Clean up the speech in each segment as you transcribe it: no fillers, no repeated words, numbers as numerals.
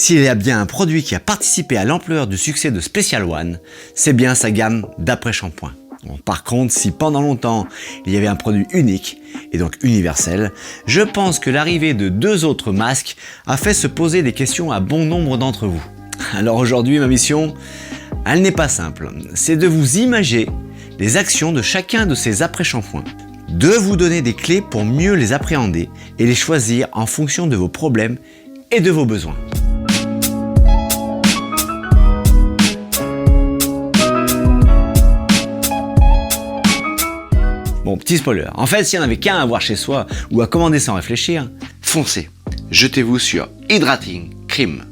S'il y a bien un produit qui a participé à l'ampleur du succès de Special One, c'est bien sa gamme d'après-shampoing. Bon, par contre, si pendant longtemps il y avait un produit unique et donc universel, je pense que l'arrivée de 2 autres masques a fait se poser des questions à bon nombre d'entre vous. Alors aujourd'hui, ma mission, elle n'est pas simple, c'est de vous imager les actions de chacun de ces après-shampoings, de vous donner des clés pour mieux les appréhender et les choisir en fonction de vos problèmes et de vos besoins. Bon, petit spoiler, en fait, s'il n'y en avait qu'un à avoir chez soi ou à commander sans réfléchir, foncez, jetez-vous sur Hydrating Cream.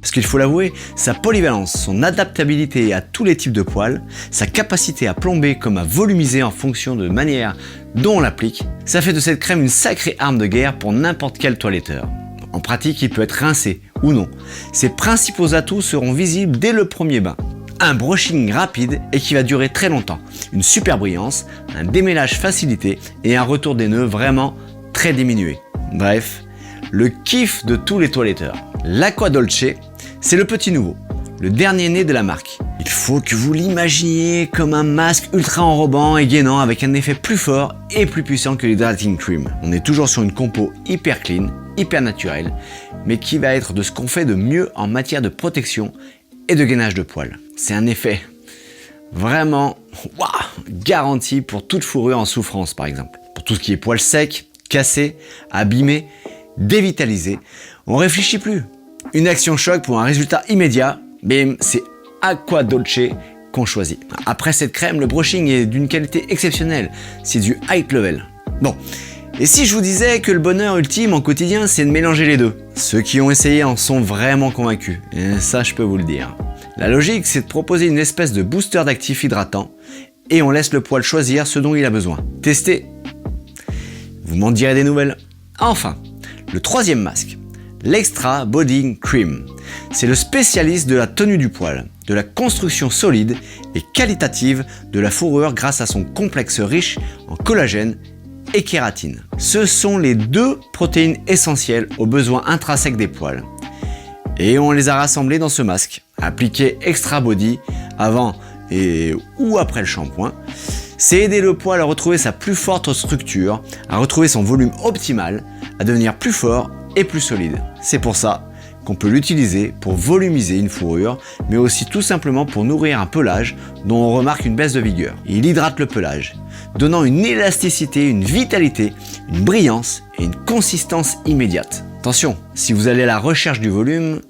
Parce qu'il faut l'avouer, sa polyvalence, son adaptabilité à tous les types de poils, sa capacité à plomber comme à volumiser en fonction de manière dont on l'applique, ça fait de cette crème une sacrée arme de guerre pour n'importe quel toiletteur. En pratique, il peut être rincé ou non. Ses principaux atouts seront visibles dès le premier bain. Un brushing rapide et qui va durer très longtemps, une super brillance, un démêlage facilité et un retour des nœuds vraiment très diminué. Bref, le kiff de tous les toiletteurs. L'Acqua Dolce, c'est le petit nouveau, le dernier né de la marque. Il faut que vous l'imaginiez comme un masque ultra enrobant et gainant avec un effet plus fort et plus puissant que l'Hydrating Cream. On est toujours sur une compo hyper clean, hyper naturelle, mais qui va être de ce qu'on fait de mieux en matière de protection et de gainage de poils. C'est un effet vraiment garanti pour toute fourrure en souffrance par exemple. Pour tout ce qui est poils secs, cassés, abîmés, dévitalisés, on réfléchit plus. Une action choc pour un résultat immédiat, bim, c'est Acqua Dolce qu'on choisit. Après cette crème, le brushing est d'une qualité exceptionnelle, c'est du high level. Bon, et si je vous disais que le bonheur ultime en quotidien, c'est de mélanger les deux? Ceux qui ont essayé en sont vraiment convaincus, et ça je peux vous le dire. La logique, c'est de proposer une espèce de booster d'actifs hydratants et on laisse le poil choisir ce dont il a besoin. Testez, vous m'en direz des nouvelles. Enfin, le troisième masque, l'Extra Body Cream. C'est le spécialiste de la tenue du poil, de la construction solide et qualitative de la fourrure grâce à son complexe riche en collagène et kératine. Ce sont les 2 protéines essentielles aux besoins intrinsèques des poils. Et on les a rassemblés dans ce masque, appliqué Extra Body avant et ou après le shampoing. C'est aider le poil à retrouver sa plus forte structure, à retrouver son volume optimal, à devenir plus fort et plus solide. C'est pour ça qu'on peut l'utiliser pour volumiser une fourrure, mais aussi tout simplement pour nourrir un pelage dont on remarque une baisse de vigueur. Il hydrate le pelage, donnant une élasticité, une vitalité, une brillance et une consistance immédiate. Attention, si vous allez à la recherche du volume,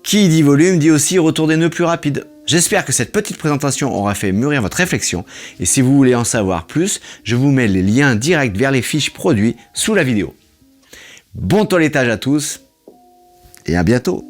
qui dit volume dit aussi retour des nœuds plus rapide. J'espère que cette petite présentation aura fait mûrir votre réflexion et si vous voulez en savoir plus, je vous mets les liens directs vers les fiches produits sous la vidéo. Bon toilettage à tous et à bientôt.